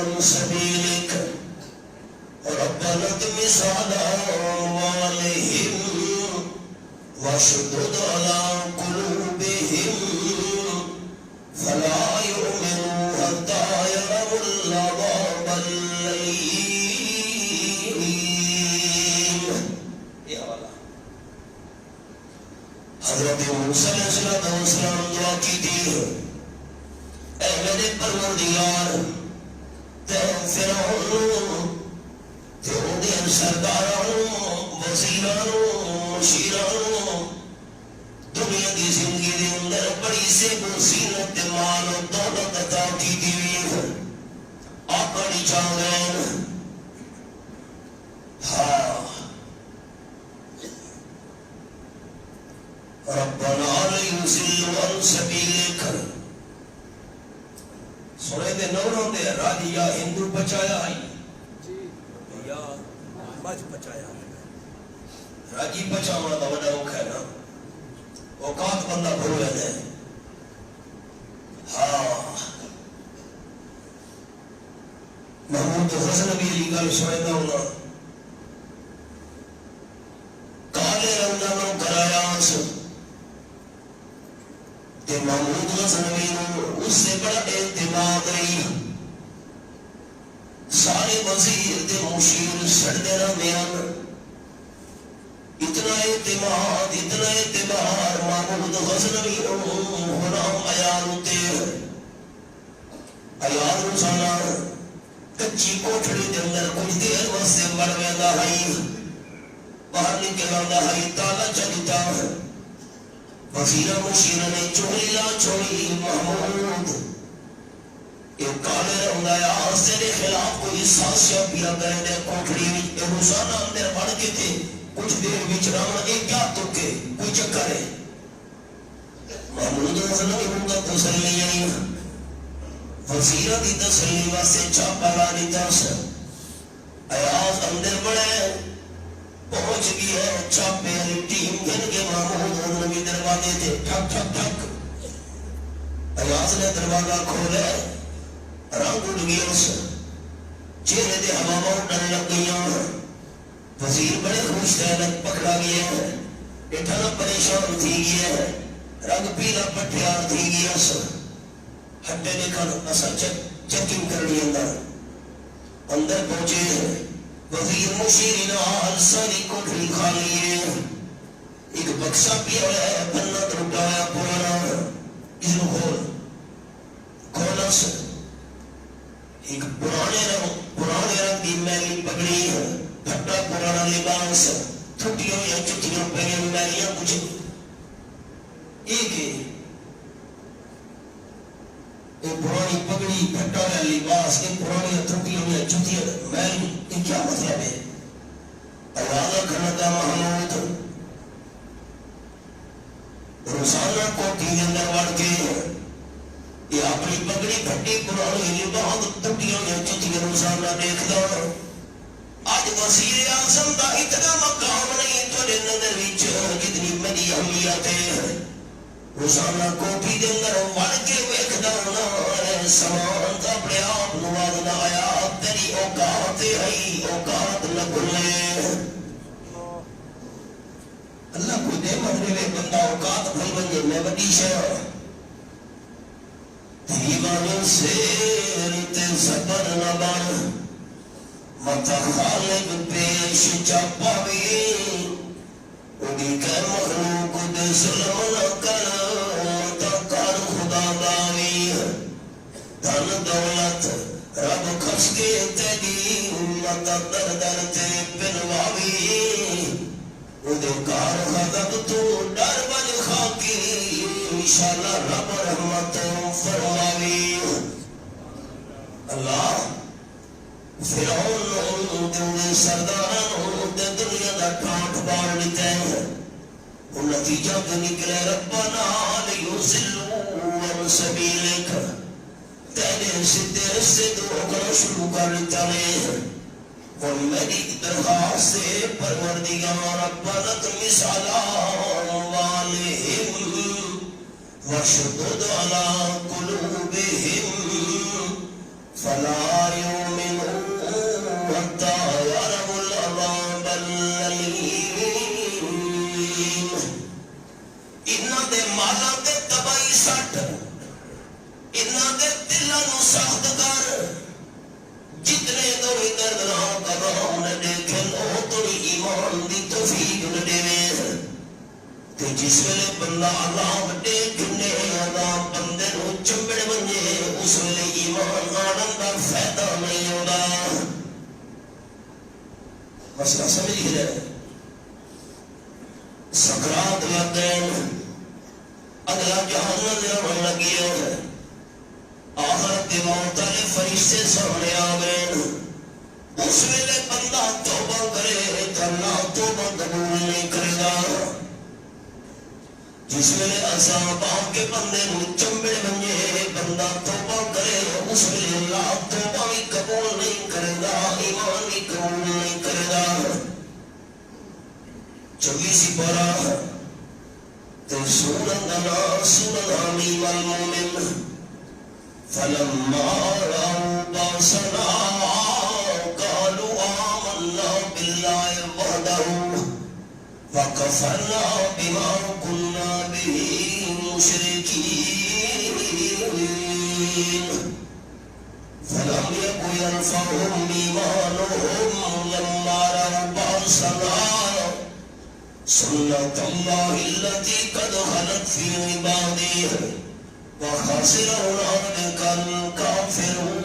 A: عن سبيلك ربنا اطمس على أموالهم واشدد على قلوبهم فلا يؤمنوا حتى يروا العذاب الأليم. یہ حوالہ حضرت موسیٰ علیہ السلام دعا کی تھی اے میرے پروردگار تے فرعون تے اودے سرداراں وزیراں مشیراں دنیا کی زندگی دے اندر بڑی سے زینت مال و دولت عطا کی دی. آپ بڑی چاہ گئے. ہاں ربنا لیضلوا عن سبیلک. سنے دے نوروں دے راجی یا ہندو بچایا آئی یا بچ بچایا راجی بچاؤنا دا وڈا اوکھ ہے نا. اوقات بندہ بھول لیتے ہیں. ہاں محمود غزنوی علی گل سنیدا ہونا لباس تے محمود غزنوی اس سے بڑا اعتماد رہی سارے وزیر تے مشیر سڑتے رہے ہیں اتنا اعتبار محمود غزنوی غلام عیال ہوتے عیال روزانہ کچی کوٹھڑی دے اندر کچھ دیر واسطے بڑھ ویندا ہے باہر نکل آندا ہے تالا چلتا وزیر مشیر نے چوری لا چوری محمود یہ کالے رہندا ہے آج تیرے خلاف کوئی سازشاں پیا کرے دے کوٹھڑی وچ روزانہ اندر بڑھ کے تھے کچھ دیر وچ رہنا ایک کیا تکے کوئی چکر ہے محمود غزنوی ان کا تسلی نہیں وزیرہ دی تسلی واسطے چھاپا لا دیتا ایاز اندر بڑے پہنچ گئی ہے چھاپے والی ٹیم گن کے محمود غزنوی دروازے تھے ٹھک ٹھک ٹھک ایاز نے دروازہ کھولے رنگ اڑ گیا اس چہرے دے ہوا اڑنے لگ گئی وزیر بڑے خوش تھے پکڑا گیا ہے اٹھنا پریشان تھی گیا ہے رنگ پیلا پٹیار تھی گیا ہٹے دیکھا اسا چیکنگ کرنی اندر پہنچے وزیر مشیر نال ساری کوٹھڑی خالی ہے ایک بکسا پیا ہوا ہے پنا ٹوٹا ہوا پرانا اس کو کھولا ایک پرانے رنگ کی میلی پگڑی ہے پھٹا پرانا لباس ٹھٹیاں یا چٹیاں پہنی میلیاں کچھ ایک ہے ایک پرانی پگڑی پھٹا ہوا لباس ایک پرانی ٹھٹیاں یا چٹیاں میل یہ کیا مطلب ہے اندازہ کرنا تھا محمود روزانہ کوٹھی کے اندر بڑھ کے یہ اپنی پگڑی پھٹی پرانی لباس ٹھٹیاں یا چٹیاں روزانہ دیکھتا آج وزیر اعظم کا اتنا مقام نہیں تھوڑے نظر وچ جتنی میری اہمیت ہے روزانہ کوٹھی دے اندر وڑ کے ویکھدا ہونا سامان دا اپنے آپ نوں آخدا آیا تیری اوقات ہے اوقات نہ بھولے اللہ کو دے مہرے بندہ اوقات بھول بنے میں وڈی شے دیوانوں سے تے صبر نہ بن متا خالق پیش چپاوی اُدی کے مخلوق دے ظلم نہ کر تا کر خدا داوی دھن دولت رب خس کے تیری متا در در تے پنواوی اُدے کار خدب تو ڈر بن خاکی انشاءاللہ رب رحمت فرماوی اللہ فرعون دے سرداروں دے دنیا دا ٹھاٹ بار لیتے ہیں وہ نتیجہ تو نکلے ربنا لیضلوا عن سبیلک تیرے سدھے رستے تو روکنا شروع کر لیتا ہے اور میری درخواست ہے پروردگار ربنا طمس علی اموالہم واشدد علی قلوبہم فلا يؤمنون حتى يروا العذاب الأليم انہاں دے مالاں تے تباہی سٹ انہاں دے دلاں نوں سخت کر جتنے دوری دردناک عذاب نہ دیکھن او توڑی ایمان دی توفیق نہ دے تے جس ویلے بندہ عذاب دیکھنے عذاب بندے نوں چمبڑ بنے اس ویلے ایمان آڑن دا فائدہ نہیں ہوتا مسئلہ سمجھ گئے سکرات لگ گئے اگلا جہان نظر آنے لگی ہے آخرت کے موت والے فرشتے سامنے آ گئے اس ویلے بندہ توبہ کرے تو اللہ توبہ قبول نہیں کرے گا جس ویلے عذاب آ کے بندے نوں چمبڑ بنے بندہ توبہ کرے اس ویلے اللہ توبہ بھی قبول نہیں کرے گا ایمان بھی قبول نہیں کرے گا 24 پارہ تے سورۃ حمیم والمومن فلما رأوا بأسنا قالوا آمنا بالله وحده وَكَفَرْنَا بِمَا كُنَّا بِهِ مُشْرِكِينَ فَلَمْ يَكُ يَنفَعُهُمْ إِيمَانُهُمْ لَمَّا رَأَوْا بَأْسَنَا سُنَّتَ اللَّهِ الَّتِي قَدْ خَلَتْ فِي عِبَادِهِ وَخَسِرَ هُنَالِكَ الْكَافِرُونَ.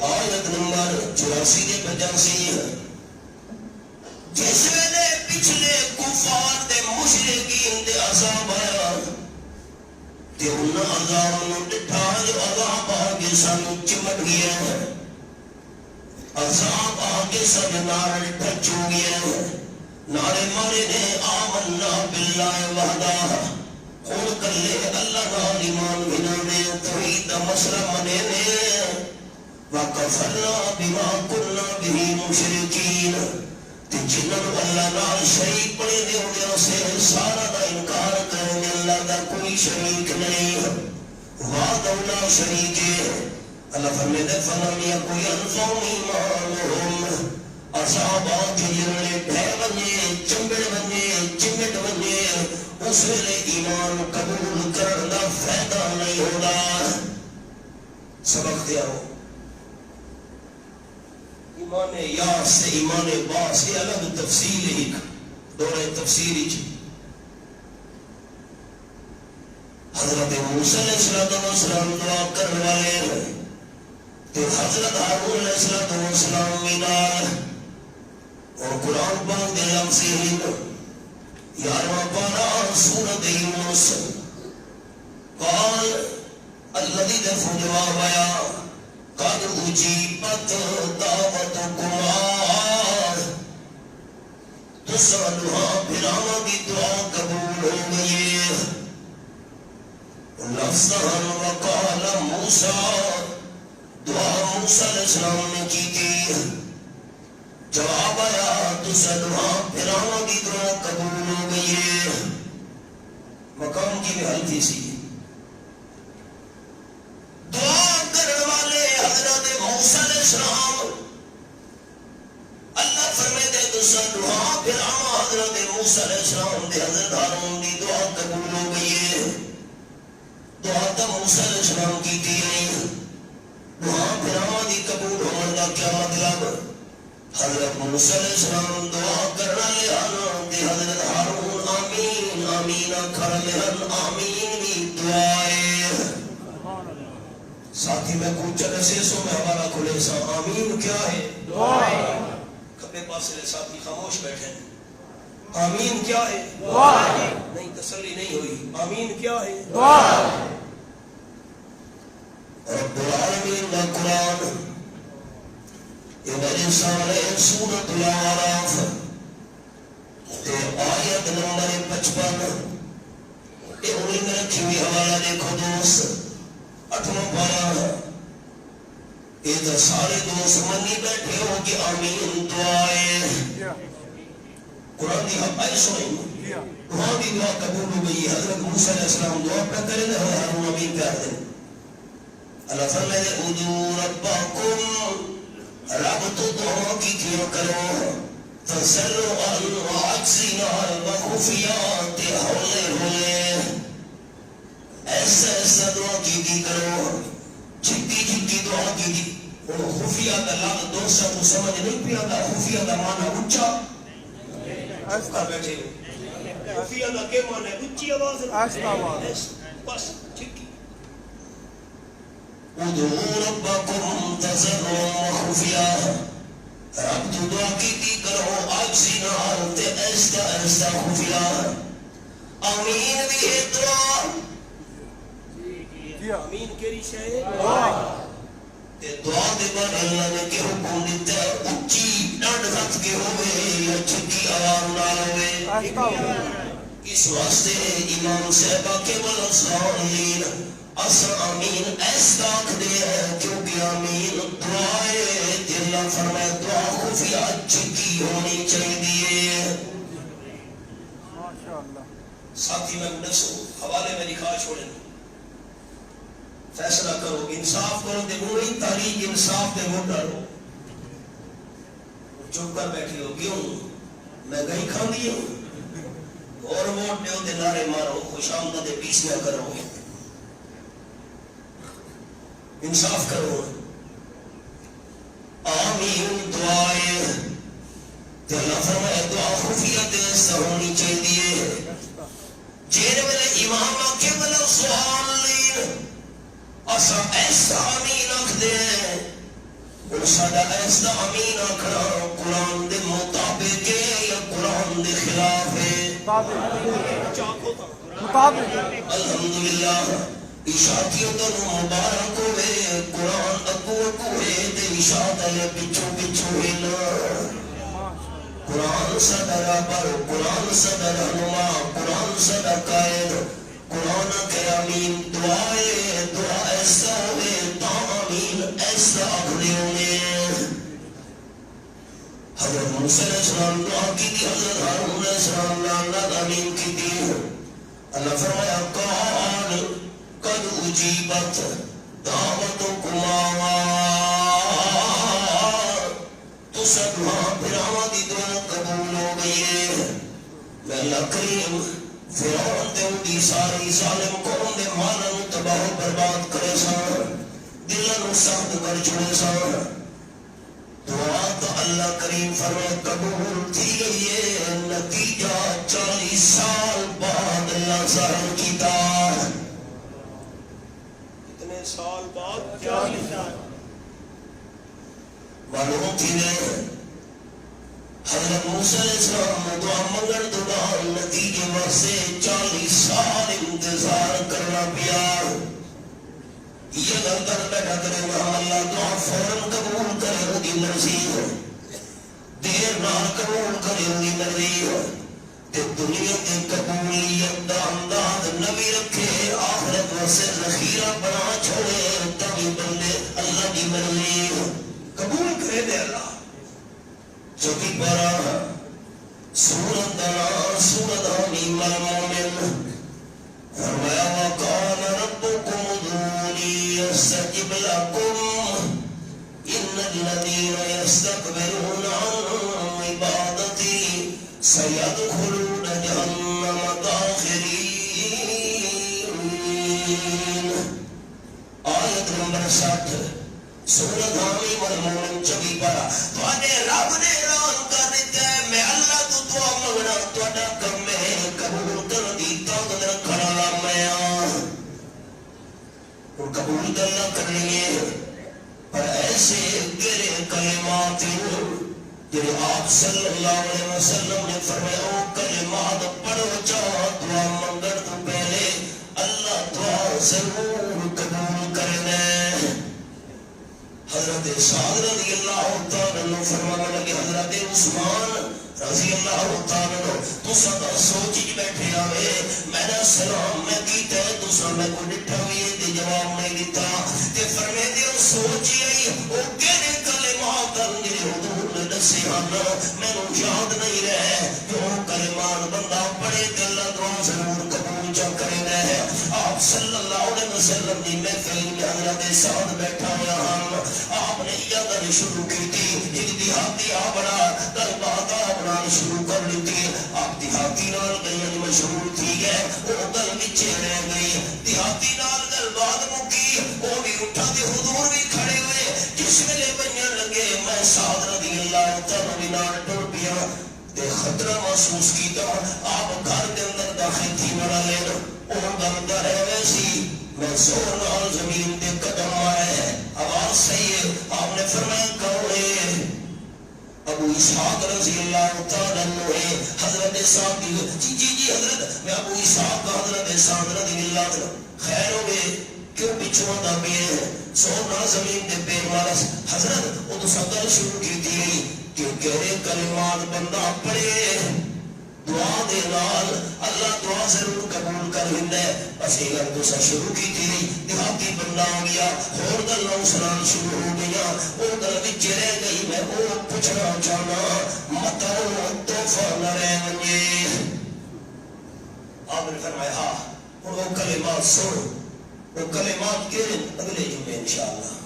A: آیت نمبر 84 ہے. جس ویلے پچھلے کفار دے مشرکین دے عذاب آیا تے انہاں عذاب نوں ڈٹھا جو عذاب آ کے سانوں چمٹ گیا ہے. عذاب آ کے سب نال ٹچ ہو گیا ہے. نعرے مارے نے آمنا باللہ وحدہ ہن کلے اللہ نال ایمان بنا نے توحید دا مسئلہ منے نے. وَكَفَرْنَا بِمَا كُنَّا بِهِ مُشْرِكِينَ تے جنہاں نوں اللہ نال شریک بنے دے ہوندے سے سارا دا انکار کرن اللہ دا کوئی شریک نہیں. وحدہ لا شریک ہے. اللہ فرمائے فَلَمْ يَكُ يَنفَعُهُمْ إِيمَانُهُمْ عذاب آتے جنہوں ڈھے بنے چمبڑ بنے چمٹ بنے اس ویلے ایمان قبول کرن دا فائدہ نہیں ہوگا. سبق دیا ہو ایمان یاس سے ایمان باس یہ الگ تفصیل ایک دورہ تفسیری چی. حضرت موسیٰ علیہ السلام دعا کرنے والے ہیں تو حضرت ہارون علیہ السلام مینار اور قرآن پاک دے لفظ ہند 11واں پارہ سورۃ یونس قال الذی دفع جواب آیا قد اجیبت دعوتکما تسألها بھراما کی دعا قبول ہو گئی. لفظاً وقال موسیٰ دعا موسیٰ علیہ السلام نے کی تھی. جواب آیا تسألها بھراما کی دعا قبول ہو گئی. مقام کی بھی حل تھی سی دعا کرنے والے حضرت موسیٰ علیہ السلام. اللہ فرمائے دے تسألها بھراما حضرت موسیٰ علیہ السلام دے حضرت ہارون دی دعا قبول ہو گئی ہے. دعا تا موسیٰ علیہ السلام کی تھی دعا بھراما دی قبول ہونے کا کیا مطلب. حضرت موسیٰ علیہ السلام دعا کرنا لہن دے حضرت ہارون آمین آمین کھڑ لہن آمین بھی دعائے. ساتھی میں کچھ چلے سو میں ہمارا کھلے سا آمین کیا ہے دعائے. کبھے پاس لے ساتھی خاموش بیٹھے ہیں. آمین کیا ہے دعائے. نہیں تسلی نہیں ہوئی. آمین کیا ہے دعائے. رب العالمین کا قرآن یہ میرے سامنے سورۃ الاعراف تے آیت نمبر 55 یہ انہیں میں رکھی ہوئی حوالہ دیکھو دوست 8واں پارہ. یہ تو سارے دوست منی بیٹھے ہو کہ آمین دعائے. قرآن دی حق آئی سنیں وہاں بھی دعا قبول ہو گئی. حضرت موسیٰ علیہ السلام دعا پہ کرے نہ ہارون آمین پہ آتے. اللہ فرمائے ادعوا ربکم رب تو دعا کی کیا کرو تسلعا وعجزنا وخفیات ہولے ہولے ایسا ایسا دعا کی کرو جھکی جھکی دعا کی. اور خفیہ کا لفظ دوسرا تو سمجھ نہیں پیا تھا. خفیہ کا معنی اچھا بیٹھے خفیہ کا کیا معنی اچھی آواز بس جھکی. ادعوا ربکم تضرعا وخفیا رب تو دعا کی کرو عاجزی نال تے ایسا ایسا خفیا. آمین بھی ہے دعا. آمین کیری شے تے دعا دے بعد اللہ نے کہ حکم دیتا اچھی ڈنڈ رکھ کے ہوئے یا چھکی آواز نال ہوئے. اس واسطے امام صاحبہ کے والصالحین اصل آمین ایسا آنکھ دے ہے کیونکہ آمین دعائے اللہ فرمائے دعا خفیہ چھکی ہونی چاہیے. ساتھی میں نسو حوالے میں لکھا چھوڑیں فیصلہ کرو انصاف کرو دے موئی تاریخ انصاف دے وہ ڈرو. چپ کر بیٹھی ہو کیوں میں کہیں کھاندی ہوں اور ووٹ دیو تے نعرے مارو خوش آمدہ دے پیسیاں کرو انصاف کرو آمین دعائے تے اللہ فرمائے دعا خفیت ایسا ہونی چاہیے جیرے والے امام آکے والا سوال لین اسا ایسا آمین آکھ دے اور ساڑا ایسا آمین آکھنا قرآن دے مطابق ہے یا قرآن دے خلاف ہے الحمدللہ اشاعتیوں دنوں مبارک ہوئے قرآن اگو ہوئے دے اشاعت علیہ پچھو پچھو ہلا قرآن صدر پر قرآن صدر رہنما قرآن صدر قائد قرآن کے امین دعائے دعا ایسا ہوئے تا امین ایسا اگلے ہوئے حضرت موسیٰ علیہ السلام دعا کی تھی حضرت ہارون علیہ السلام اللہ امین کی تھی اللہ فرمایا قال قد اجیبت دعوتکما تو سب وہاں پھراما دی دعا قبول ہو گئی ہے میں اللہ کریم فرعون تے اُڈی ساری ظالم قوم دے مالن تباہ برباد کرے سان دلن سخت کر چھوڑے سان دعا تو اللہ کریم فرمائے قبول تھی گئی ہے نتیجہ 40 سال بعد اللہ ظاہر کیتا اتنے سال بعد 40 سال معلوم تھی نے حضرت موسیٰ علیہ السلام دعا منگڑ دعا نتیجے واسے 40 سال انتظار کرنا پیا یہ اندر بیٹھا کرے گا اللہ دعا فوراً قبول کرے ہوگی مرضی ہو دیر نہ قبول کرے ہوگی مرضی ہو تے دنیا کے قبولیت دا انداز نبی رکھے آخرت واسے ذخیرہ بنا چھوڑے تبھی بندے اللہ کی مرضی ہو قبول کرے دے اللہ چوکی پارا سورت دنا سورت حمیم المومن فرمایا وقال ربكم ادعوني استجب لكم ان الذين يستكبرون عن عبادتي سيدخلون جهنم داخرين آیت نمبر 60 سورت حمیم المومن چوکی پارا توانے رب نے اعلان کر دیتا ہے میں اللہ تو دعا منگنا تواڈا کم ہے قبول کر دی طاقت رکھنا اور قبول کرنا کرنی ہے پر ایسے گرے کلمات جنہیں آپ صلی اللہ علیہ وسلم نے فرمایا وہ کلمات پڑھو چاہو دعا منگڑ تو پہلے اللہ دعا ضرور قبول کرنا ہے حضرت سعد رضی اللہ تعالیٰ نے فرمانے لگے حضرت عثمان رضی اللہ تعالیٰ تو سب سوچ ہی بیٹھے آئے میں نے سلام میں کیتا ہے تو سب میں کو ڈٹھا ہوئی ہے تے جواب نہیں دیتا تے فرمے دے سوچ ہی آئی وہ کہنے کلمات انجرے حضور نے دسے ہانا میں نے یاد نہیں رہے جو کلمان بندہ پڑھے تے اللہ دعا ضرور قبول جا کرے رہے آپ صلی اللہ علیہ وسلم دی محفل میں حضرت سعد بیٹھا ہوا ہم آپ نے یہ گل شروع کی تھی ایک دیہاتی آ بڑا گل بات آ بڑا شروع کر لیتی آپ دیہاتی نال گئی مشہور تھی ہے وہ گل بچے رہ گئی دیہاتی نال گل بات مکی وہ بھی اٹھا دے حضور بھی کھڑے ہوئے جس ویلے بننے لگے میں سعد رضی اللہ تعالی نال ٹر پیا تے خطرہ محسوس کیتا آپ گھر کے اندر داخل تھی بڑا لینا وہ گل کر رہے ویسی میں زور نال زمین دے قدم آئے آواز صحیح ہے آپ نے فرمایا کون ہے ابو اسحاق رضی اللہ تعالیٰ عنہ ہے حضرت سعد جی حضرت میں ابو اسحاق حضرت سعد رضی اللہ تعالیٰ خیر ہو گئے کیوں پچھوں دا بھی ہے سونا زمین دے پیر مارس حضرت وہ تو سگل شروع کی تھی کہ گہرے کلمات بندہ پڑے دعا دے نال اللہ دعا ضرور قبول کر لینا ہے بس یہ گل تو شروع کی تھی دیہاتی بندہ آ گیا اور گل سنان شروع ہو گیا وہ گل وچ رہ گئی میں وہ پوچھنا چاہنا متاؤ تحفہ نہ رہ ونجے آپ نے فرمایا ہاں وہ کلمات سن وہ کلمات کے اگلے جمعے انشاءاللہ